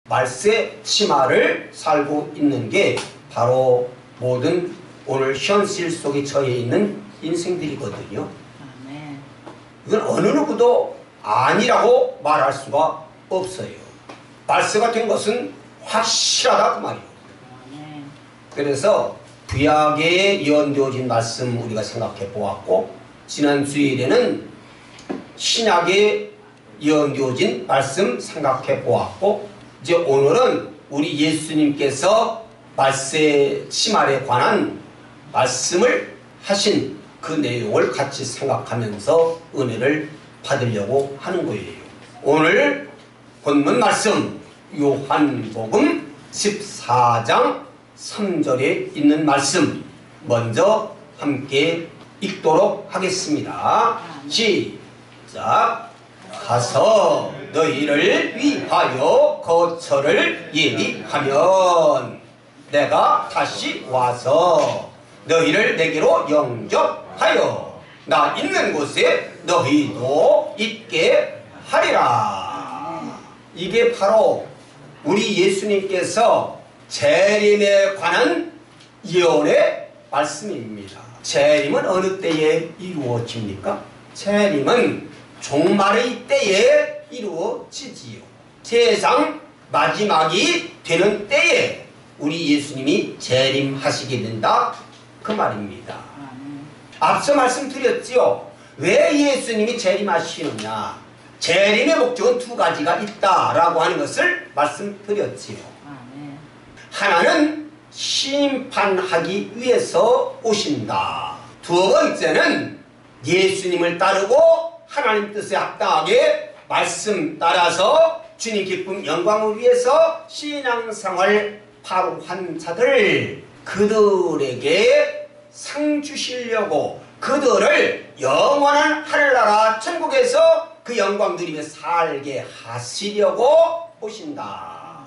말세 치마를 살고 있는 게 바로 모든 오늘 현실 속에 처해 있는 인생들이거든요. 이건 어느 누구도 아니라고 말할 수가 없어요. 말세가 된 것은 확실하다 그 말이에요. 그래서 구약에 예언되어진 말씀 우리가 생각해 보았고, 지난 주일에는 신약에 예언되어진 말씀 생각해 보았고, 이제 오늘은 우리 예수님께서 말세 치말에 관한 말씀을 하신 그 내용을 같이 생각하면서 은혜를 받으려고 하는 거예요. 오늘 본문 말씀 요한복음 14장 3절에 있는 말씀 먼저 함께 읽도록 하겠습니다. 시작. 가서 너희를 위하여 거처를 예비하면 내가 다시 와서 너희를 내게로 영접하여 나 있는 곳에 너희도 있게 하리라. 이게 바로 우리 예수님께서 재림에 관한 예언의 말씀입니다. 재림은 어느 때에 이루어집니까? 재림은 종말의 때에 이루어지지요. 세상 마지막이 되는 때에 우리 예수님이 재림하시게 된다 그 말입니다. 앞서 말씀드렸지요. 왜 예수님이 재림하시느냐. 재림의 목적은 두 가지가 있다라고 하는 것을 말씀드렸지요. 하나는 심판하기 위해서 오신다. 두 번째는 예수님을 따르고 하나님 뜻에 합당하게 말씀 따라서 주님 기쁨 영광을 위해서 신앙생활 바로 한 자들, 그들에게 상 주시려고 그들을 영원한 하늘나라 천국에서 그 영광 누리며 살게 하시려고 오신다.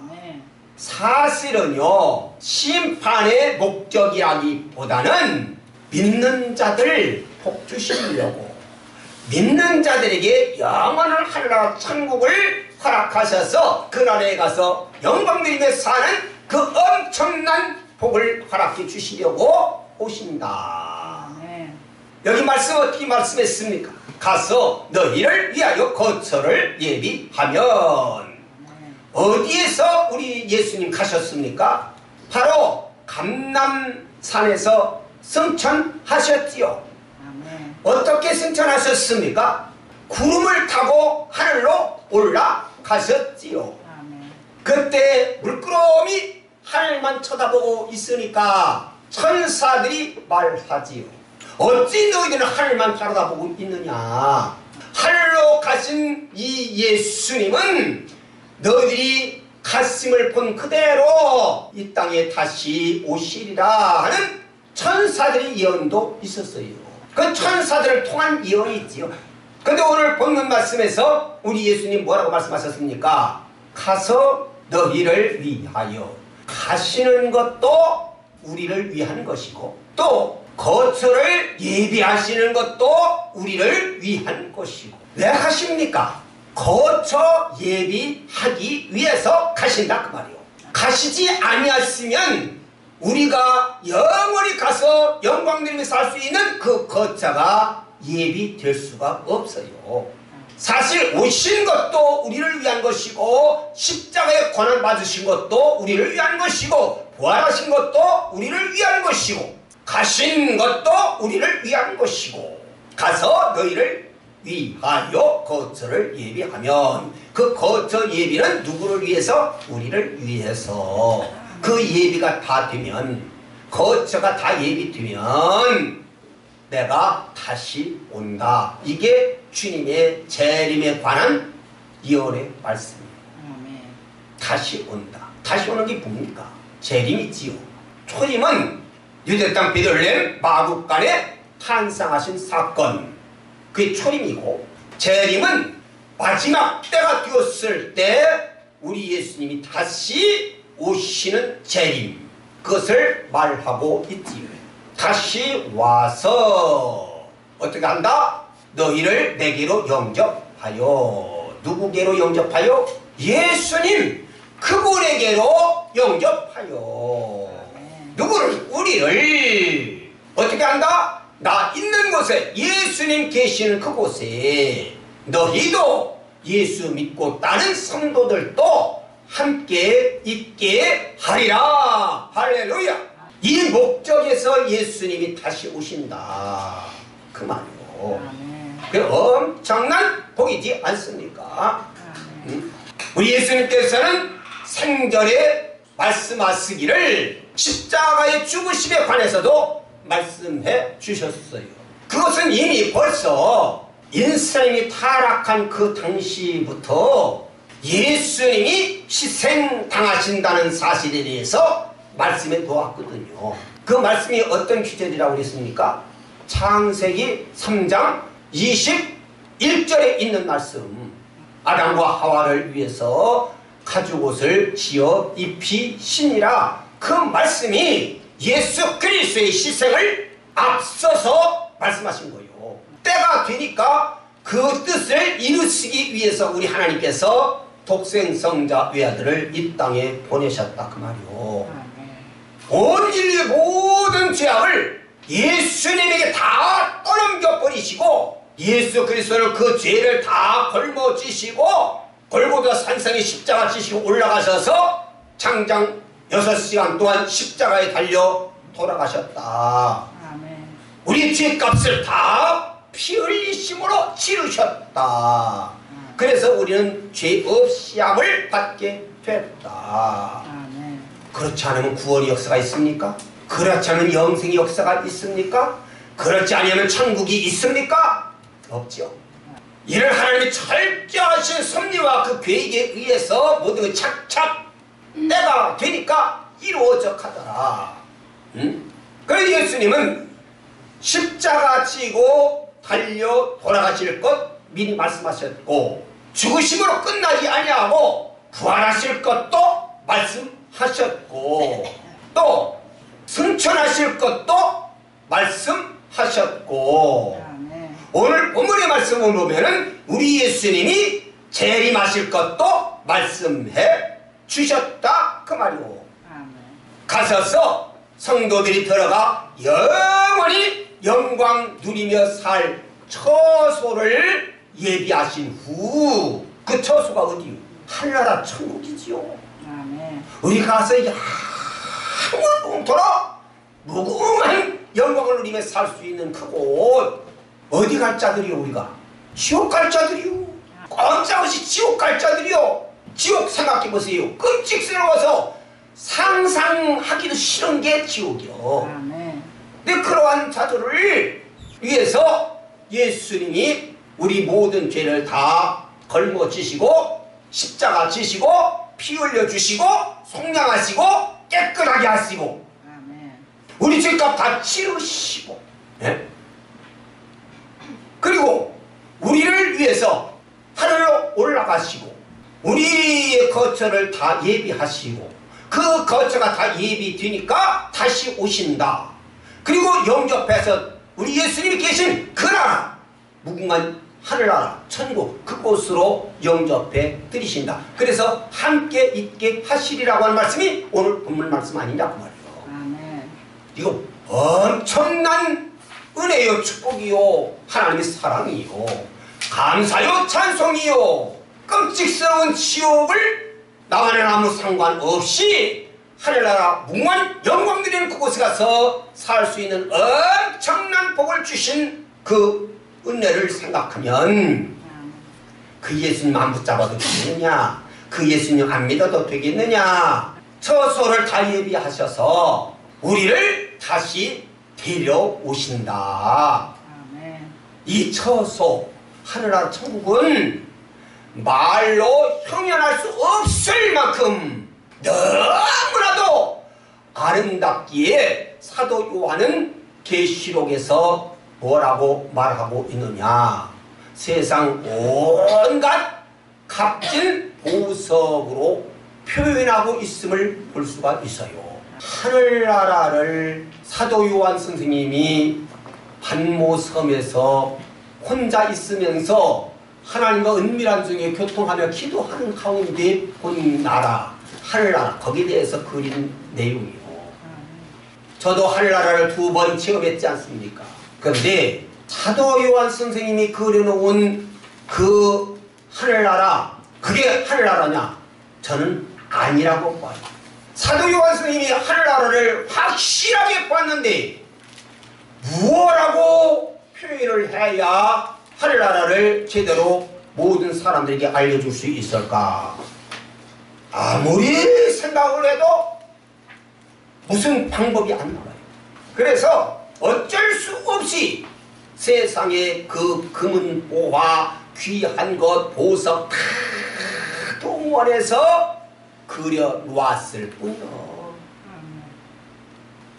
사실은요, 심판의 목적이라기보다는 믿는 자들 복 주시려고, 믿는 자들에게 영원한 하늘나라 천국을 허락하셔서 그 나라에 가서 영광 누리며 사는 그 엄청난 복을 허락해 주시려고 오신다. 여기 말씀 어떻게 말씀했습니까? 가서 너희를 위하여 거처를 예비하면. 어디에서 우리 예수님 가셨습니까? 바로 감람산에서 승천하셨지요. 어떻게 승천하셨습니까? 구름을 타고 하늘로 올라가셨지요. 그때 물끄러미 하늘만 쳐다보고 있으니까 천사들이 말하지요. 어찌 너희들은 하늘만 쳐다보고 있느냐. 하늘로 가신 이 예수님은 너희들이 가슴을 본 그대로 이 땅에 다시 오시리라 하는 천사들의 예언도 있었어요. 그 천사들을 통한 예언이 있지요. 근데 오늘 본문 말씀에서 우리 예수님 뭐라고 말씀하셨습니까? 가서 너희를 위하여. 가시는 것도 우리를 위한 것이고, 또 거처를 예비하시는 것도 우리를 위한 것이고. 왜 가십니까? 거처 예비하기 위해서 가신다 그 말이요. 가시지 아니었으면 우리가 영원히 가서 영광 누리며 살 수 있는 그 거처가 예비될 수가 없어요. 사실 오신 것도 우리를 위한 것이고, 십자가에 고난 받으신 것도 우리를 위한 것이고, 부활하신 것도 우리를 위한 것이고, 가신 것도 우리를 위한 것이고, 가서 너희를 위하여 거처를 예비하면, 그 거처 예비는 누구를 위해서? 우리를 위해서. 그 예비가 다 되면, 거처가 다 예비되면 내가 다시 온다. 이게 주님의 재림에 관한 예언의 말씀입니다. 다시 온다. 다시 오는 게 뭡니까? 재림이지요. 초림은 유대 땅 베들레헴 마국간에 탄생하신 사건, 그게 초림이고, 재림은 마지막 때가 되었을 때 우리 예수님이 다시 오시는 재림, 그것을 말하고 있지요. 다시 와서 어떻게 한다? 너희를 내게로 영접하여. 누구게로 영접하여? 예수님, 그분 은혜로 영접하여 누구를? 우리를 어떻게 한다? 나 있는 곳에 예수님 계시는 그곳에 너희도 예수 믿고 다른 성도들도 함께 있게 하리라. 할렐루야. 이 목적에서 예수님이 다시 오신다 그 말이요. 그 엄청난 복이지 않습니까? 우리 예수님께서는 생전에 말씀하시기를 십자가의 죽으심에 관해서도 말씀해 주셨어요. 그것은 이미 벌써 인생이 타락한 그 당시부터 예수님이 희생당하신다는 사실에 대해서 말씀해 놓았거든요. 그 말씀이 어떤 구절이라고 그랬습니까? 창세기 3장 21절에 있는 말씀. 아담과 하와를 위해서 가죽옷을 지어 입히시니라. 그 말씀이 예수 그리스도의 희생을 앞서서 말씀하신 거예요. 때가 되니까 그 뜻을 이루시기 위해서 우리 하나님께서 독생성자 외아들을 이 땅에 보내셨다 그 말이요. 온 인류의 모든 죄악을 예수님에게 다 떠넘겨 버리시고 예수 그리스도를 그 죄를 다 걸머지시고 골고다 산상에 십자가 지시고 올라가셔서 장장 6시간 동안 십자가에 달려 돌아가셨다. 우리 죄값을 다 피 흘리심으로 치르셨다. 그래서 우리는 죄 없이 함을 받게 됐다. 그렇지 않으면 구원의 역사가 있습니까? 그렇지 않으면 영생의 역사가 있습니까? 그렇지 않으면 천국이 있습니까? 없죠. 이를 하나님이 철저하신 섭리와 그 계획에 의해서 모든 게 착착 때가 되니까 이루어져 가더라. 그래서 예수님은 십자가 지고 달려 돌아가실 것 미리 말씀하셨고 죽으심으로 끝나지 아니하고 부활하실 것도 말씀하셨고 또 승천하실 것도 말씀하셨고 오늘 본문의 말씀을 보면은 우리 예수님이 재림하실 것도 말씀해 주셨다 그 말이오. 가셔서 성도들이 들어가 영원히 영광 누리며 살 처소를 예비하신 후 그 처소가 어디요? 하늘나라 천국이지요. 우리 가서 이제 한물봉토록 무궁한 영광을 누리며 살 수 있는 그곳 어디 갈 자들이요? 우리가 지옥 갈 자들이요. 꼼짝없이 지옥 갈 자들이요. 지옥 생각해보세요. 끔찍스러워서 상상하기도 싫은 게 지옥이요. 근데 그러한 자들을 위해서 예수님이 우리 모든 죄를 다 걸머지시고 십자가 지시고 피 흘려주시고 속량하시고 깨끗하게 하시고 우리 죄값 다 치르시고 네? 그리고 우리를 위해서 하늘로 올라가시고 우리의 거처를 다 예비하시고 그 거처가 다 예비되니까 다시 오신다. 그리고 영접해서 우리 예수님이 계신 그 나라 무궁한 하늘나라 천국 그곳으로 영접해 드리신다. 그래서 함께 있게 하시리라고 하는 말씀이 오늘 본문 말씀 아니냐고 말이에요. 이거 엄청난 은혜요 축복이요 하나님의 사랑이요 감사요 찬송이요 끔찍스러운 지옥을 나와는 아무 상관없이 하늘나라 무궁한 영광 누리는 그곳에 가서 살 수 있는 엄청난 복을 주신 그 은혜를 생각하면 그 예수님 안 붙잡아도 되겠느냐, 그 예수님 안 믿어도 되겠느냐. 처소를 다 예비하셔서 우리를 다시 데려오신다. 이 처소 하늘나라 천국은 말로 형용할 수 없을 만큼 너무나도 아름답기에 사도 요한은 계시록에서 뭐라고 말하고 있느냐. 세상 온갖 값진 보석으로 표현하고 있음을 볼 수가 있어요. 하늘나라를 사도 요한 선생님이 반모섬에서 혼자 있으면서 하나님과 은밀한 중에 교통하며 기도하는 가운데 본 나라 하늘나라 거기에 대해서 그린 내용이요. 저도 하늘나라를 2번 체험했지 않습니까? 그런데 사도 요한 선생님이 그려놓은 그 하늘나라, 그게 하늘나라냐? 저는 아니라고 봐요. 사도 요한 선생님이 하늘나라를 확실하게 봤는데 무엇라고 표현을 해야 하늘나라를 제대로 모든 사람들에게 알려줄 수 있을까? 아무리 생각을 해도 무슨 방법이 안 나와요. 그래서 어쩔 수 없이 세상에 그 금은보화 귀한 것 보석 다 동원해서 그려 놓았을 뿐이요.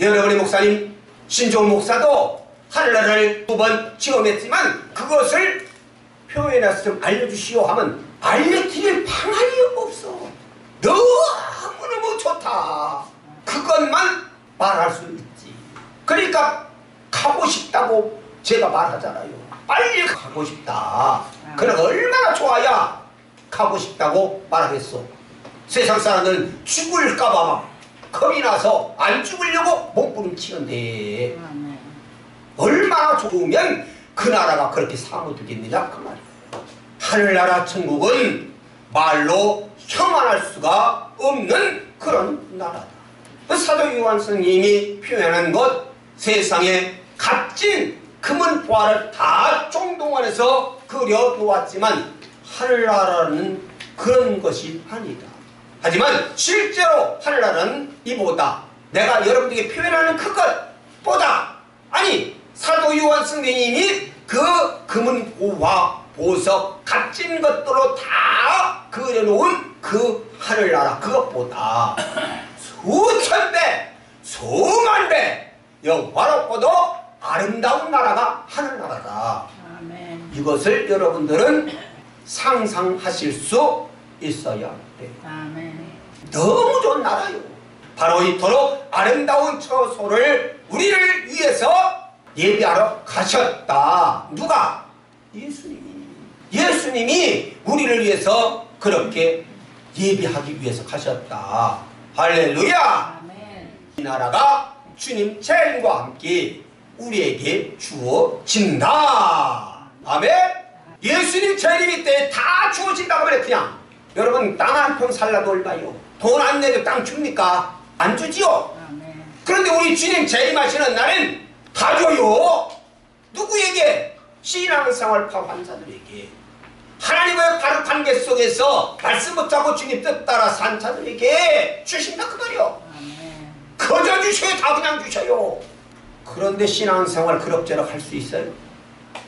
여러분의 목사님 신종 목사도 하늘나라를 2번 체험했지만 그것을 표현해서 좀 알려주시오 하면 알려드릴 방안이 없어. 너무너무 좋다. 그것만 말할 수 있지. 그러니까 가고 싶다고 제가 말하잖아요. 빨리 가고 싶다. 그러나 얼마나 좋아야 가고 싶다고 말하겠어. 세상 사람들은 죽을까봐 막 겁이 나서 안 죽으려고 몸부림치는데 얼마나 좋으면 그 나라가 그렇게 사모되겠느냐 그 말이에요. 하늘나라 천국은 말로 형언할 수가 없는 그런 나라다. 사도 요한 스님이 표현한 것, 세상에 값진 금은보화를 다 총동원해서 그려 놓았지만 하늘나라는 그런 것이 아니다. 하지만 실제로 하늘나라는 이보다 내가 여러분들에게 표현하는 그것보다 아니 사도 요한 선생님이 그 금은보화 보석 값진 것들로 다 그려놓은 그 하늘나라 그것보다 수천 배 수만 배 영화롭고도 아름다운 나라가 하늘나라다. 아멘. 이것을 여러분들은 상상하실 수 있어야 돼요. 아멘. 너무 좋은 나라요. 바로 이토록 아름다운 처소를 우리를 위해서 예비하러 가셨다. 누가? 예수님이 우리를 위해서 그렇게 예비하기 위해서 가셨다. 할렐루야. 아멘. 이 나라가 주님 재림과 함께 우리에게 주어진다. 아멘. 예수님 재림이 때 다 주어진다고 그래. 그냥 여러분 땅 한 평 살라도 얼마요? 돈 안 내도 땅 줍니까? 안 주지요. 아멘. 그런데 우리 주님 재림하시는 날은 다 줘요. 누구에게? 신앙생활 파한 자들에게. 하나님과의 바른 관계 속에서 말씀 붙잡고 주님 뜻 따라 산 자들에게 주신다 그 말이요. 아멘. 거저 주셔요. 다 그냥 주셔요. 그런데 신앙생활 그럭저럭 할 수 있어요?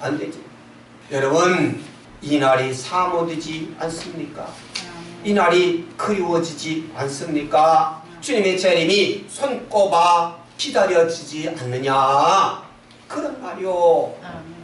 안 되지. 여러분 이 날이 사모되지 않습니까? 이 날이 그리워지지 않습니까? 주님의 재림이 손꼽아 기다려지지 않느냐 그런 말이요.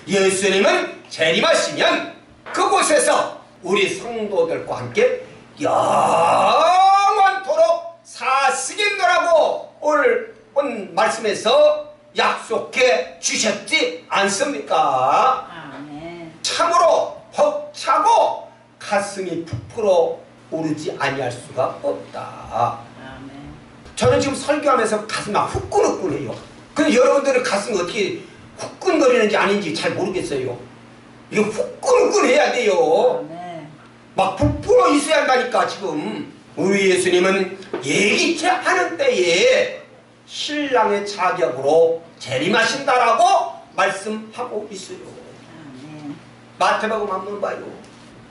예수님은 재림하시면 그곳에서 우리 성도들과 함께 영원토록 사시겠노라고 오늘 온 말씀에서 약속해 주셨지 않습니까? 아멘. 참으로 벅차고 가슴이 부풀어 오르지 아니할 수가 없다. 아멘. 저는 지금 설교하면서 가슴이 막 후끈후끈해요. 근데 여러분들은 가슴이 어떻게 후끈거리는지 아닌지 잘 모르겠어요. 이거 후끈후끈해야 돼요. 아멘. 막 부풀어 있어야 한다니까. 지금 우리 예수님은 예기치 않은 때에 신랑의 자격으로 재림하신다라고 말씀하고 있어요. 아멘. 마태복음 한번 봐요.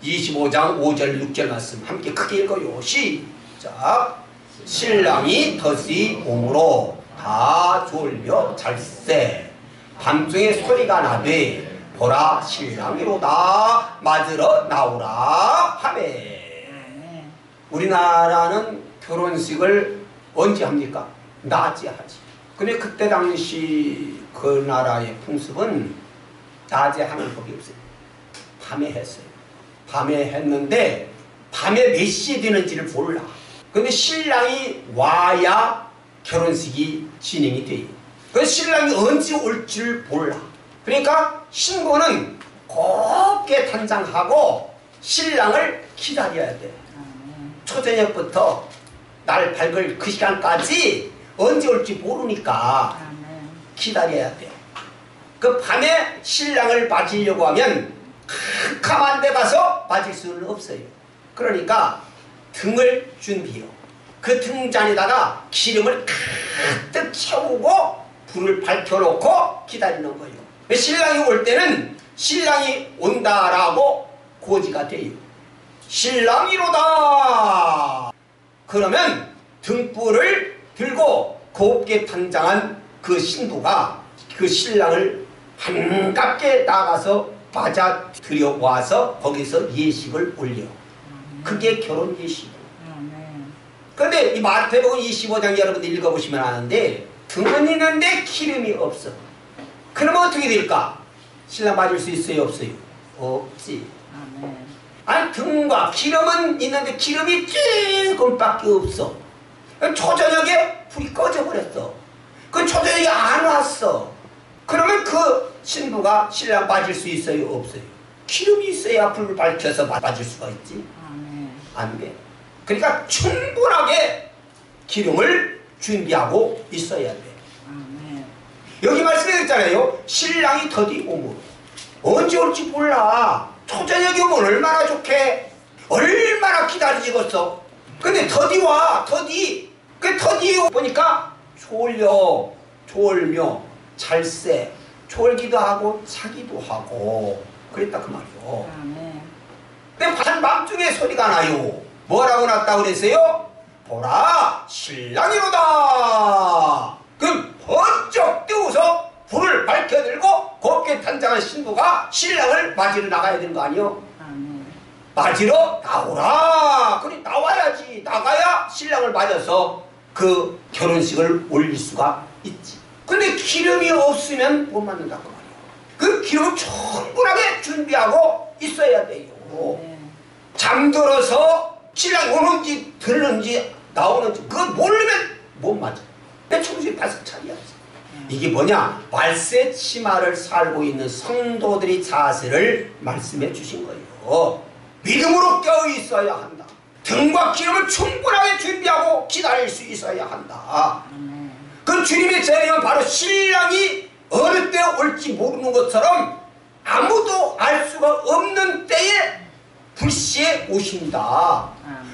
25장 5절 6절 말씀 함께 크게 읽어요. 시작. 신랑이 덫이 오므로 다 졸며 잘세 밤중에 소리가 나되 보라 신랑이로다 맞으러 나오라 하매. 우리나라는 결혼식을 언제 합니까? 낮에 하지. 근데 그때 당시 그 나라의 풍습은 낮에 하는 법이 없어요. 밤에 했어요. 밤에 했는데 밤에 몇 시에 되는지를 몰라. 근데 신랑이 와야 결혼식이 진행이 돼요. 그래서 신랑이 언제 올지를 몰라. 그러니까 신부는 곱게 단장하고 신랑을 기다려야 돼. 초저녁부터 날 밝을 그 시간까지 언제 올지 모르니까 기다려야 돼. 그 밤에 신랑을 맞으려고 하면 캄캄한 데 가서 맞을 수는 없어요. 그러니까 등을 준비해요. 그 등잔에다가 기름을 가득 채우고 불을 밝혀놓고 기다리는 거예요. 신랑이 올 때는 신랑이 온다라고 고지가 돼요. 신랑이로다. 그러면 등불을 들고 곱게 단장한 그 신부가 그 신랑을 반갑게 나가서 맞아 들여와서 거기서 예식을 올려. 그게 결혼 예식이에요. 그런데 이 마태복음 25장 여러분들 읽어보시면 아는데 등은 있는데 기름이 없어. 그러면 어떻게 될까? 신랑 맞을 수 있어요? 없어요? 없지. 아니 등과 기름은 있는데 기름이 조금밖에 없어. 초저녁에 불이 꺼져버렸어. 그 초저녁에 안 왔어. 그러면 그 신부가 신랑 맞을 수 있어요? 없어요? 기름이 있어야 불을 밝혀서 맞을 수가 있지. 안 돼. 그러니까 충분하게 기름을 준비하고 있어야 돼. 여기 말씀해드렸잖아요. 신랑이 더디 오므로 언제 올지 몰라. 초저녁이 오면 얼마나 좋게, 얼마나 기다리지겠어. 근데 더디 와. 더디. 그 더디 보니까 졸려, 졸며, 잘세, 졸기도 하고 자기도 하고 그랬다 그 말이요. 근데 한밤중에 소리가 나요. 뭐라고 났다고 그랬어요? 보라 신랑이로다. 그럼 번쩍 뜨고서 불을 밝혀들고 곱게 단장한 신부가 신랑을 맞으러 나가야 되는 거 아니요? 맞으러 나오라. 그래 나와야지. 나가야 신랑을 맞아서 그 결혼식을 올릴 수가 있지. 근데 기름이 없으면 못 맞는다고 말이에요. 그 기름을 충분하게 준비하고 있어야 돼요. 잠들어서 신랑 오는지 들는지 나오는지 그걸 모르면 못 맞아. 내 정신이 바싹 차려야지. 이게 뭐냐? 말세 치마를 살고 있는 성도들의 자세를 말씀해 주신 거예요. 믿음으로 깨어 있어야 한다. 등과 기름을 충분하게 준비하고 기다릴 수 있어야 한다. 그 주님의 재림은 바로 신랑이 어느 때 올지 모르는 것처럼 아무도 알 수가 없는 때에 불시에 오신다.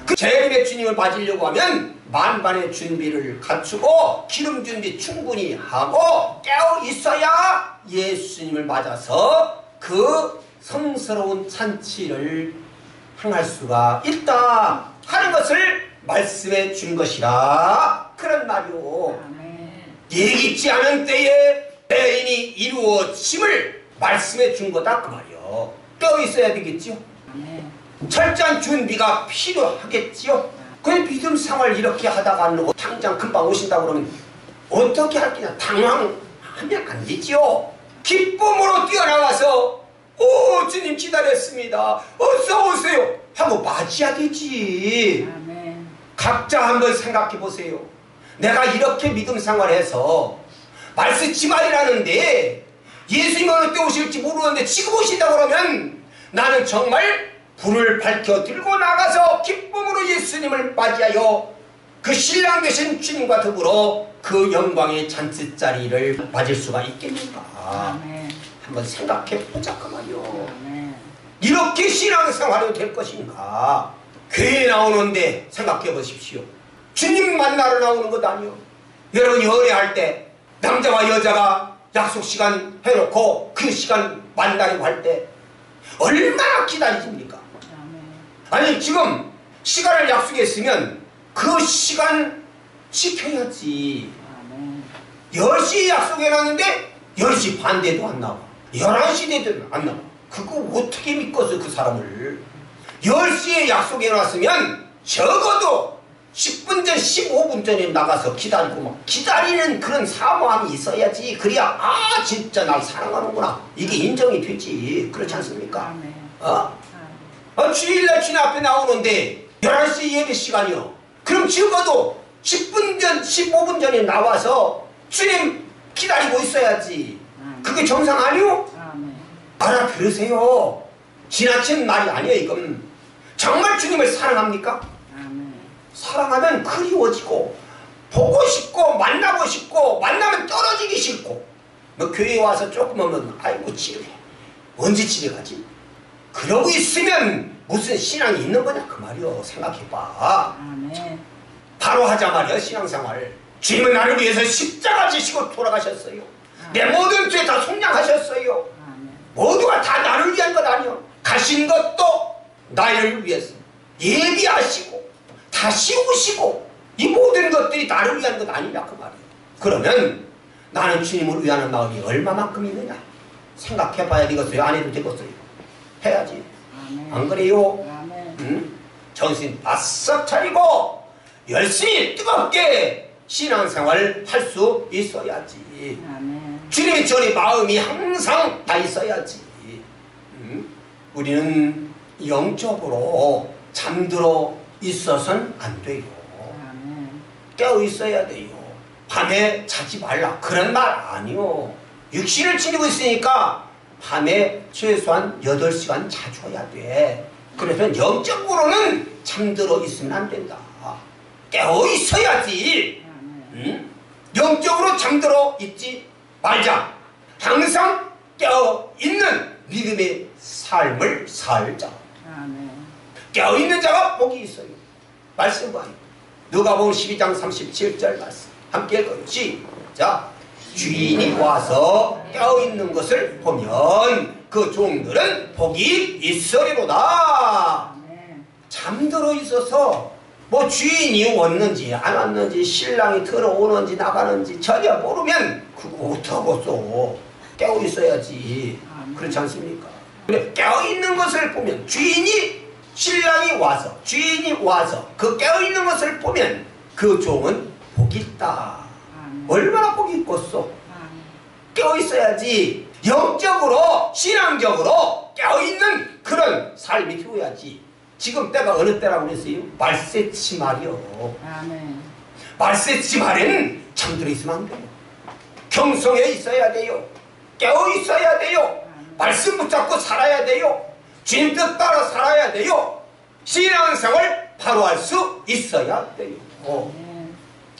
그 재림의 주님을 맞으려고 하면 만반의 준비를 갖추고 기름 준비 충분히 하고 깨어 있어야 예수님을 맞아서 그 성스러운 잔치를 행할 수가 있다 하는 것을 말씀해 준 것이라 그런 말이오. 예기치 않은 때에 대인이 이루어짐을 말씀해 준 거다 그 말이요. 깨어 있어야 되겠지요. 철저한 준비가 필요하겠지요. 그 믿음 생활 이렇게 하다가는 당장 금방 오신다 그러면 어떻게 할 거냐. 당황하면 안 되지요. 기쁨으로 뛰어나가서 오 주님 기다렸습니다. 어서 오세요 하고 맞이해야 되지. 각자 한번 생각해 보세요. 내가 이렇게 믿음 생활해서 말세 치마이라는데 예수님 어느 때 오실지 모르는데 지금 오신다 그러면 나는 정말 불을 밝혀 들고 나가서 기쁨으로 예수님을 맞이하여 그 신랑 되신 주님과 더불어 그 영광의 잔치자리를 맞을 수가 있겠는가. 한번 생각해 보자 그 말이요. 이렇게 신앙생활이 될 것인가. 교회에 나오는데 생각해 보십시오. 주님 만나러 나오는 것 아니요. 여러분 연애할 때 남자와 여자가 약속 시간 해놓고 그 시간 만나려고 할 때 얼마나 기다리십니까? 아니 지금 시간을 약속했으면 그 시간 지켜야지. 10시에 약속해놨는데 10시 반 돼도 안 나와. 11시 돼도 안 나와. 그거 어떻게 믿겠어 그 사람을. 10시에 약속해놨으면 적어도 10분 전 15분 전에 나가서 기다리고 막 기다리는 그런 사모함이 있어야지. 그래야 아 진짜 날 사랑하는구나 이게 인정이 되지. 그렇지 않습니까? 주일날 주님 앞에 나오는데 11시 예배 시간이요. 그럼 적어도 10분 전 15분 전에 나와서 주님 기다리고 있어야지. 그게 정상 아니요? 알아들으세요. 지나친 말이 아니에요. 이건 정말 주님을 사랑합니까? 사랑하면 그리워지고 보고 싶고 만나고 싶고 만나면 떨어지기 싫고 뭐 교회에 와서 조금 하면 아이고 집에 언제 집에 가지? 그러고 있으면 무슨 신앙이 있는 거냐 그 말이요. 생각해봐. 아멘. 바로 하자 말이야. 신앙생활. 주님은 나를 위해서 십자가 지시고 돌아가셨어요. 내 모든 죄 다 속량하셨어요. 모두가 다 나를 위한 것 아니요. 가신 것도 나를 위해서 예비하시고 다시 오시고 이 모든 것들이 나를 위한 것 아니냐 그 말이에요. 그러면 나는 주님을 위하는 마음이 얼마만큼 있느냐 생각해 봐야 되겠어요. 안 해도 되겠어요. 해야지. 아멘. 안 그래요? 아멘. 응? 정신 바싹 차리고 열심히 뜨겁게 신앙생활을 할 수 있어야지. 아멘. 주님의 전에 마음이 항상 다 있어야지. 응? 우리는 영적으로 잠들어 있어서는 안 돼요. 아멘. 깨어 있어야 돼요. 밤에 자지 말라 그런 말 아니요. 육신을 지니고 있으니까 밤에 최소한 8시간 자줘야 돼. 그래서 영적으로는 잠들어 있으면 안 된다. 깨어 있어야지. 응? 영적으로 잠들어 있지 말자. 항상 깨어 있는 믿음의 삶을 살자. 아멘. 깨어 있는 자가 복이 있어요. 말씀 봐요. 누가복음 12장 37절 말씀 함께 읽어요. 시작. 주인이 와서 깨어 있는 것을 보면 그 종들은 복이 있으리로다. 아멘. 잠들어 있어서 뭐 주인이 왔는지 안 왔는지 신랑이 들어오는지 나가는지 전혀 모르면 그거 어떡하겠어. 깨어 있어야지. 그렇지 않습니까? 그래 깨어 있는 것을 보면 신랑이 와서 주인이 와서 그 깨어 있는 것을 보면 그 종은 복이 있다. 얼마나 복이 있겠어. 깨어 있어야지. 영적으로 신앙적으로 깨어 있는 그런 삶이 되어야지. 지금 때가 어느 때라고 그랬어요? 말세치 말이요. 아멘. 말세치 말에는 잠들어 있으면 안 돼요. 경성에 있어야 돼요. 깨어 있어야 돼요. 말씀 붙잡고 살아야 돼요. 주님 뜻 따라 살아야 돼요. 신앙생활 바로 할 수 있어야 돼요.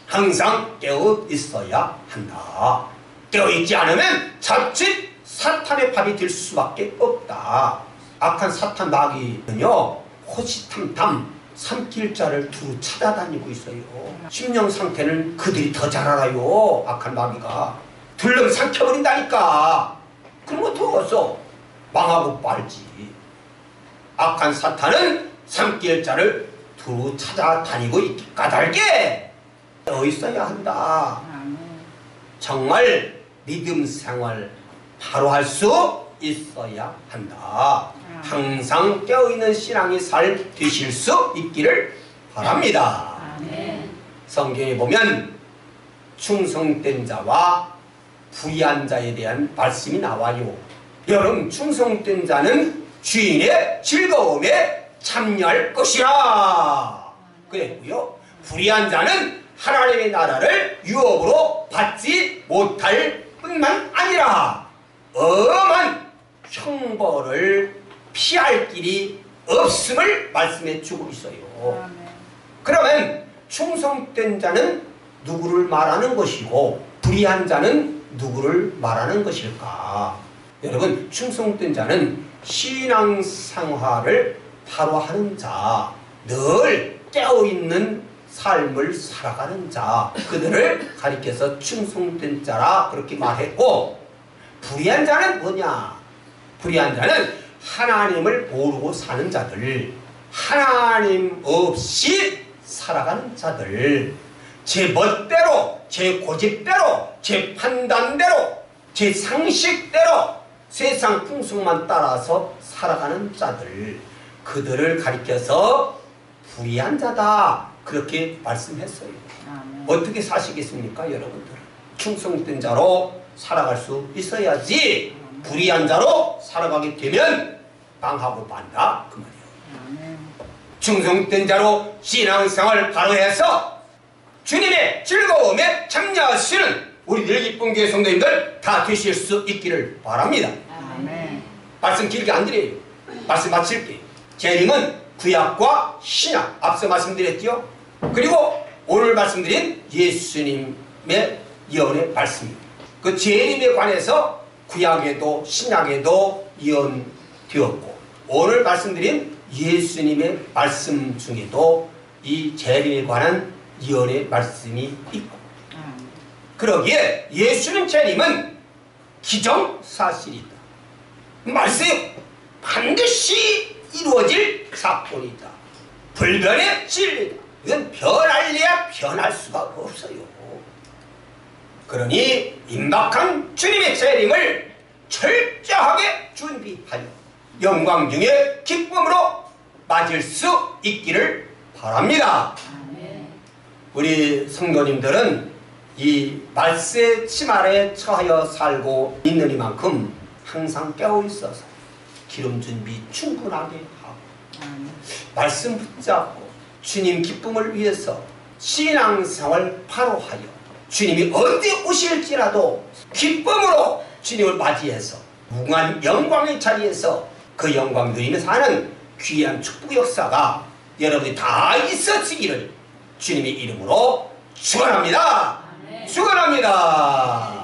항상 깨어 있어야 한다. 깨어 있지 않으면 자칫 사탄의 밥이 될 수밖에 없다. 악한 사탄 마귀는요 호시탐탐 삼킬 자를 두루 찾아다니고 있어요. 심령 상태는 그들이 더 잘 알아요. 악한 마귀가 들름 삼켜버린다니까. 그럼 어떡하겠어. 망하고 말지. 악한 사탄은 삼킬 자를 두루 찾아다니고 있기 까닭에 깨어 있어야 한다. 정말 믿음 생활 바로 할 수 있어야 한다. 항상 깨어있는 신앙의 삶 되실 수 있기를 바랍니다. 성경에 보면 충성된 자와 불의한 자에 대한 말씀이 나와요. 여러분 충성된 자는 주인의 즐거움에 참여할 것이라 그랬고요. 불의한 자는 하나님의 나라를 유업으로 받지 못할 뿐만 아니라 엄한 형벌을 피할 길이 없음을 말씀해 주고 있어요. 그러면 충성된 자는 누구를 말하는 것이고 불의한 자는 누구를 말하는 것일까? 여러분 충성된 자는 신앙생활을 바로 하는 자, 늘 깨어있는 삶을 살아가는 자, 그들을 가리켜서 충성된 자라 그렇게 말했고, 불의한 자는 뭐냐? 불의한 자는 하나님을 모르고 사는 자들, 하나님 없이 살아가는 자들, 제 멋대로, 제 고집대로, 제 판단대로, 제 상식대로 세상 풍속만 따라서 살아가는 자들, 그들을 가리켜서 불의한 자다 그렇게 말씀했어요. 어떻게 사시겠습니까 여러분들? 충성된 자로 살아갈 수 있어야지. 불의한 자로 살아가게 되면 망하고 만다 그 말이에요. 충성된 자로 신앙생활 바로 해서 주님의 즐거움에 참여하시는 우리 늘 기쁜 교회 성도님들 다 되실 수 있기를 바랍니다. 말씀 길게 안 드려요. 말씀 마칠게요. 재림은 구약과 신약 앞서 말씀드렸죠. 그리고 오늘 말씀드린 예수님의 예언의 말씀입니다. 그 재림에 관해서 구약에도 신약에도 예언되었고, 오늘 말씀드린 예수님의 말씀 중에도 이 재림에 관한 예언의 말씀이 있고, 그러기에 예수님 재림은 기정사실이다. 말씀 반드시 이루어질 사건이다. 불변의 진리다. 이건 변할래야 변할 수가 없어요. 그러니 임박한 주님의 재림을 철저하게 준비하여 영광 중에 기쁨으로 맞을 수 있기를 바랍니다. 우리 성도님들은 이 말세 치말에 처하여 살고 있는 이만큼 항상 깨어있어서 기름 준비 충분하게 하고 말씀 붙잡고 주님 기쁨을 위해서 신앙생활 바로 하여 주님이 언제 오실지라도 기쁨으로 주님을 맞이해서 무궁한 영광의 자리에서 그 영광 누리면서 하는 귀한 축복 역사가 여러분이 다 있어지기를 주님의 이름으로 축원합니다. 축원합니다.